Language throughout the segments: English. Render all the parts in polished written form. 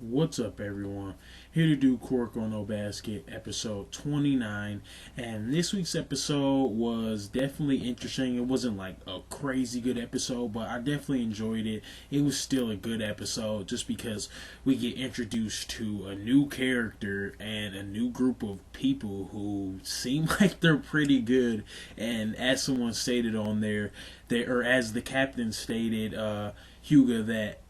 What's up, everyone? Here to do Kuroko no Basket episode 29. And this week's episode was definitely interesting. It wasn't like a crazy good episode, but I definitely enjoyed it. It was still a good episode just because we get introduced to a new character and a new group of people who seem like they're pretty good. And as someone stated on there, or as the captain stated, Hyuga, that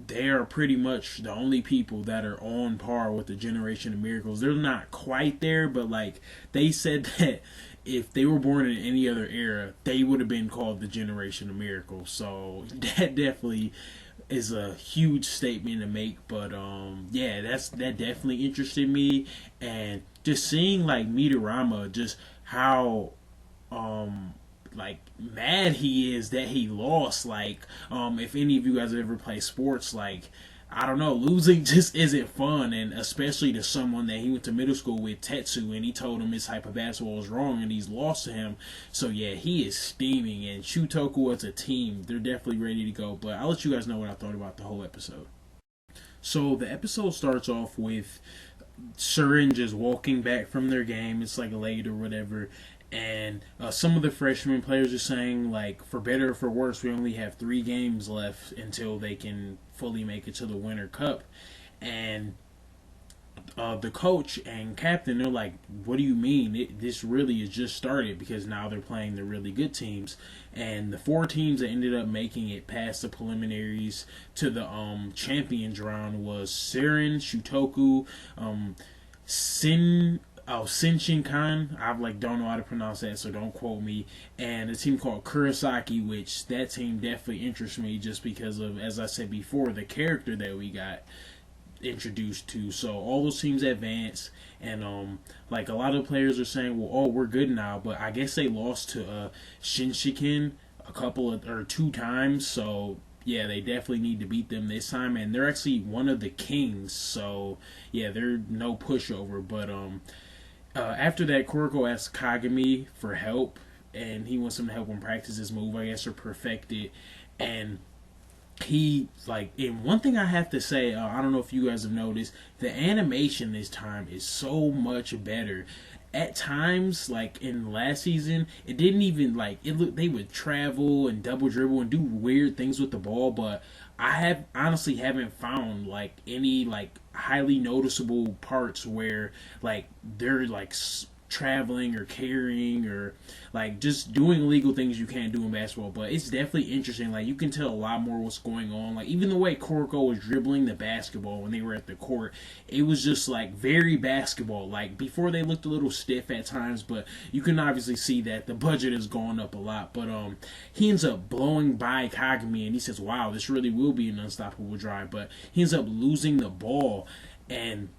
they are pretty much the only people that are on par with the Generation of Miracles. They're not quite there, but like they said that if they were born in any other era, they would have been called the Generation of Miracles. So that definitely is a huge statement to make. But yeah, that definitely interested me, and just seeing like Meteorama, just how like mad he is that he lost. Like, if any of you guys ever play sports, like, I don't know, losing just isn't fun, and especially to someone that he went to middle school with, Tetsu, and he told him his type of basketball was wrong, and he's lost to him. So yeah, he is steaming, and Shutoku as a team, they're definitely ready to go. But I'll let you guys know what I thought about the whole episode. So the episode starts off with Surin just walking back from their game. It's like late or whatever, and some of the freshman players are saying, like, for better or for worse, we only have 3 games left until they can fully make it to the Winter Cup. And the coach and captain, they're like, what do you mean? This really has just started, because now they're playing the really good teams. And the 4 teams that ended up making it past the preliminaries to the champions round was Seren, Shutoku, Senshinkan. I don't know how to pronounce that, so don't quote me. And a team called Kurosaki, which that team definitely interests me just because of, as I said before, the character that we got introduced to. So all those teams advance, and like a lot of players are saying, well, oh, we're good now, but I guess they lost to Shinshiken a couple of, or 2 times. So yeah, they definitely need to beat them this time, and they're actually one of the kings. So yeah, they're no pushover. But after that, Kuroko asks Kagami for help, and he wants him to help him practice his move, I guess, or perfect it. And he, like, and one thing I have to say, I don't know if you guys have noticed, the animation this time is so much better. At times, like in last season, it didn't even, like, it looked, they would travel and double dribble and do weird things with the ball, but I have honestly haven't found like any like highly noticeable parts where like they're like traveling or carrying or like just doing illegal things you can't do in basketball. But it's definitely interesting. Like, you can tell a lot more what's going on. Like, even the way Kuroko was dribbling the basketball when they were at the court, it was just like very basketball. Like, before they looked a little stiff at times, but you can obviously see that the budget has gone up a lot. But he ends up blowing by Kagami, and he says, wow, this really will be an unstoppable drive. But he ends up losing the ball, and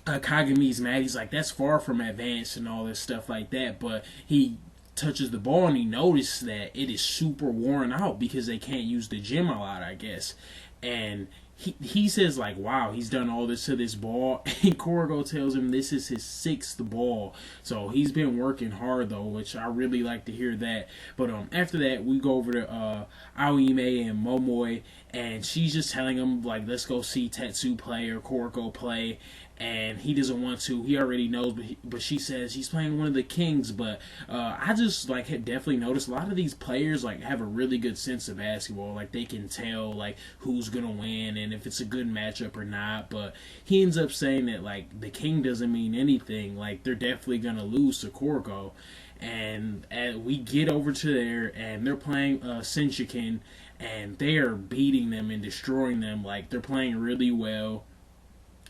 Kagami's mad. He's like, that's far from advanced and all this stuff like that. But he touches the ball, and he noticed that it is super worn out because they can't use the gym a lot, I guess. And he says, like, wow, he's done all this to this ball. And Kuroko tells him this is his 6th ball. So he's been working hard, though, which I really like to hear that. But after that, we go over to Aoime and Momoi, and she's just telling him, like, let's go see Tetsu play or Kuroko play. And he doesn't want to. He already knows, but she says he's playing one of the kings. But I just like have definitely noticed a lot of these players like have a really good sense of basketball. Like, they can tell like who's gonna win and if it's a good matchup or not. But he ends up saying that like the king doesn't mean anything. Like, they're definitely gonna lose to Kuroko. And we get over to there, and they're playing Senshiken, and they are beating them and destroying them. Like, they're playing really well,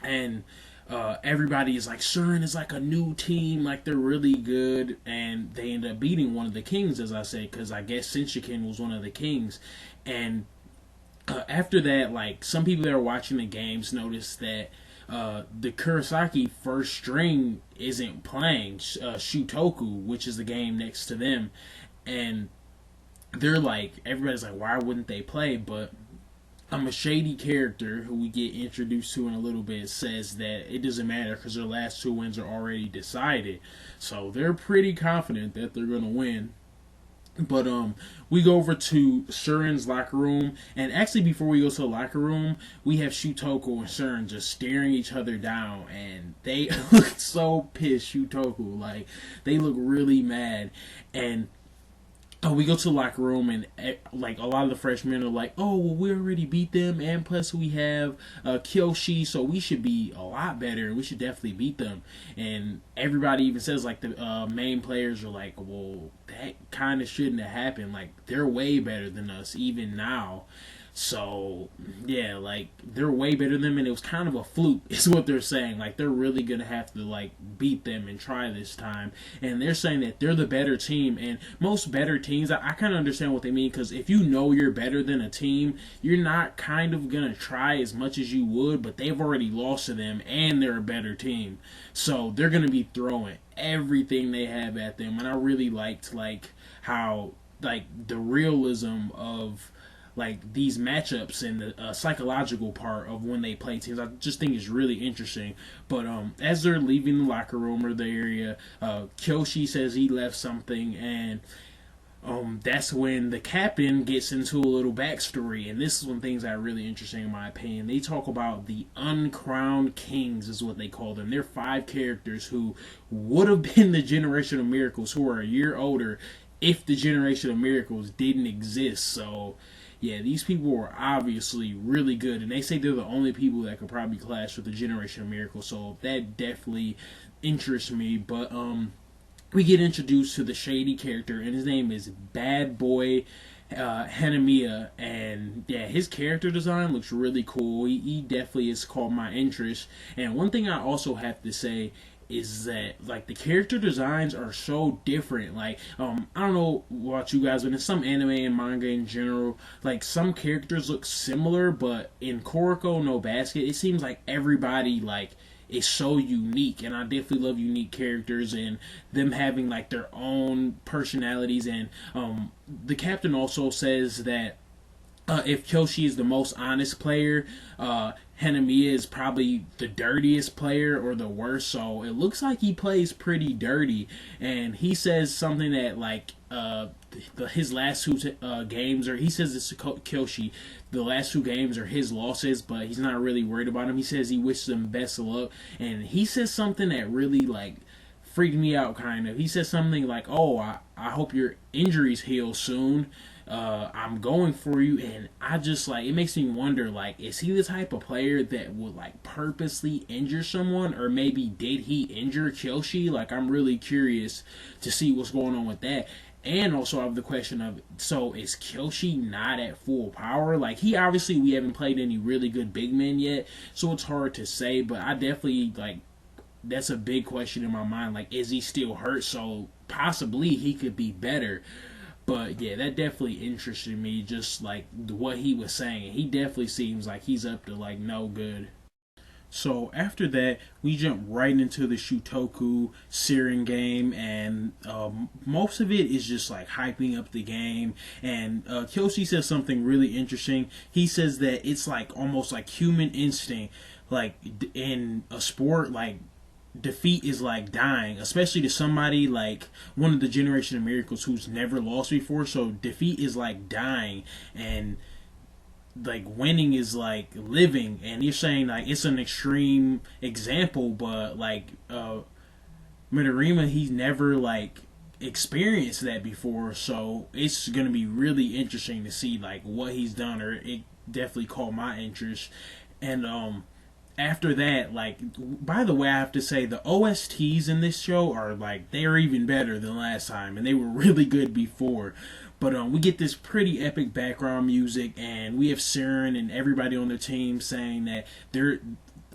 and everybody is like, Surin is like a new team, like they're really good, and they end up beating one of the kings, as I say, because I guess Senshiken was one of the kings. And after that, like, some people that are watching the games notice that the Kurosaki first string isn't playing Shutoku, which is the game next to them, and they're like, everybody's like, why wouldn't they play? But a shady character who we get introduced to in a little bit says that it doesn't matter because their last 2 wins are already decided. So they're pretty confident that they're going to win. But we go over to Surin's locker room, and actually before we go to the locker room, we have Shutoku and Surin just staring each other down, and they look so pissed. Shutoku, like, they look really mad, and we go to the locker room, and like a lot of the freshmen are like, "Oh, well, we already beat them, and plus we have Kyoshi, so we should be a lot better, and we should definitely beat them." And everybody even says, like, the main players are like, "Well, that kind of shouldn't have happened. Like, they're way better than us even now." So yeah, like, they're way better than them, and it was kind of a fluke, is what they're saying. Like, they're really gonna have to like beat them and try this time, and they're saying that they're the better team. And most better teams, I kind of understand what they mean, because if you know you're better than a team, you're not kind of gonna try as much as you would. But they've already lost to them, and they're a better team, so they're gonna be throwing everything they have at them. And I really liked like how like the realism of like these matchups and the psychological part of when they play teams. I just think is really interesting. But as they're leaving the locker room or the area, Kyoshi says he left something, and that's when the captain gets into a little backstory. And this is one things that are really interesting in my opinion. They talk about the uncrowned kings, is what they call them. They're 5 characters who would have been the Generation of Miracles, who are a year older if the Generation of Miracles didn't exist. So yeah, these people are obviously really good, and they say they're the only people that could probably clash with the Generation of Miracles, so that definitely interests me. But we get introduced to the shady character, and his name is Bad Boy Hanamiya, and yeah, his character design looks really cool. He definitely has caught my interest. And one thing I also have to say is that like the character designs are so different. Like I don't know about you guys, but in some anime and manga in general, like some characters look similar, but in Kuroko no Basket, it seems like everybody like is so unique. And I definitely love unique characters and them having like their own personalities. And the captain also says that if Kyoshi is the most honest player, Hanamiya is probably the dirtiest player or the worst. So it looks like he plays pretty dirty. And he says something that like his last 2 games, or he says this to Kyoshi, the last 2 games are his losses, but he's not really worried about him. He says he wishes him best of luck, and he says something that really like freaked me out kind of. He says something like, "Oh, I hope your injuries heal soon. I'm going for you." And I just like, it makes me wonder, like, is he the type of player that would like purposely injure someone, or maybe did he injure Kyoshi? Like, I'm really curious to see what's going on with that. And also I have the question of, so is Kyoshi not at full power? Like, he obviously, we haven't played any really good big men yet, so it's hard to say. But I definitely like, that's a big question in my mind. Like, is he still hurt? So possibly he could be better. But yeah, that definitely interested me, just like what he was saying. He definitely seems like he's up to like no good. So after that, we jump right into the Shutoku Siren game, and most of it is just like hyping up the game. And Kyoshi says something really interesting. He says that it's like almost like human instinct, like in a sport, like defeat is like dying, especially to somebody like one of the Generation of Miracles who's never lost before. So defeat is like dying, and like winning is like living. And you're saying like it's an extreme example, but like Midorima, he's never like experienced that before, so it's gonna be really interesting to see like what he's done. Or it definitely caught my interest. And after that, like, by the way, I have to say the OSTs in this show are like, they're even better than last time, and they were really good before. But we get this pretty epic background music, and we have Siren and everybody on their team saying that they're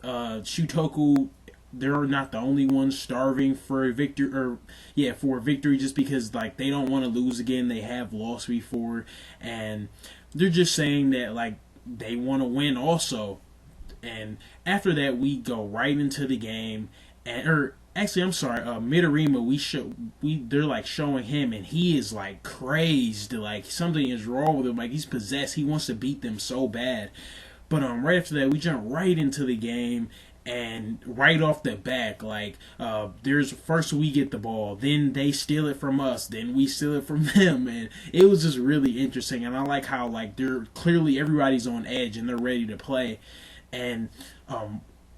Shutoku, they're not the only ones starving for a victory, or yeah, for a victory, just because like they don't want to lose again. They have lost before, and they're just saying that like they want to win also. And after that, we go right into the game, and or actually, I'm sorry, Midorima. They're like showing him, and he is like crazed. Like something is wrong with him. Like he's possessed. He wants to beat them so bad. But right after that, we jump right into the game, And right off the back, like, there's first we get the ball, then they steal it from us, then we steal it from them, and it was just really interesting. And I like how, like, they're clearly everybody's on edge and they're ready to play. And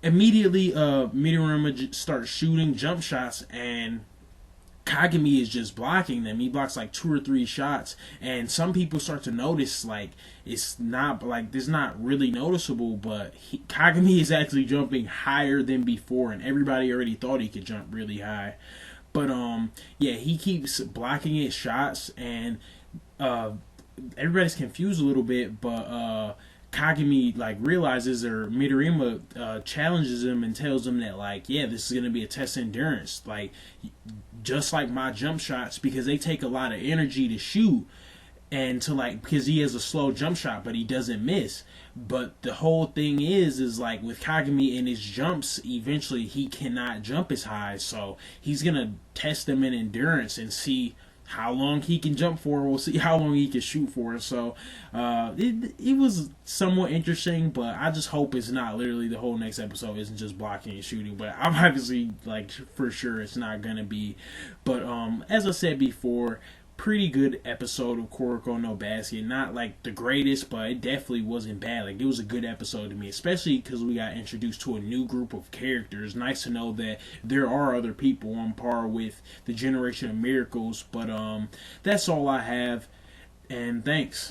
immediately, Midorima starts shooting jump shots, and Kagami is just blocking them. He blocks like 2 or 3 shots, and some people start to notice, like, it's not like this, not really noticeable, but Kagami is actually jumping higher than before, and everybody already thought he could jump really high. But yeah, he keeps blocking his shots, and everybody's confused a little bit, but Kagami, like, realizes, or Midorima challenges him and tells him that, like, yeah, this is gonna be a test of endurance, like, just like my jump shots, because they take a lot of energy to shoot, and to, like, because he has a slow jump shot but he doesn't miss. But the whole thing is like, with Kagami and his jumps, eventually he cannot jump as high, so he's gonna test them in endurance and see how long he can jump for. We'll see how long he can shoot for. So it was somewhat interesting, but I just hope it's not literally the whole next episode isn't just blocking and shooting. But I'm obviously, like, for sure it's not gonna be. But as I said before, pretty good episode of Kuroko no Basket. Not like the greatest, but it definitely wasn't bad. Like, it was a good episode to me, especially because we got introduced to a new group of characters. Nice to know that there are other people on par with the Generation of Miracles. But that's all I have, and thanks.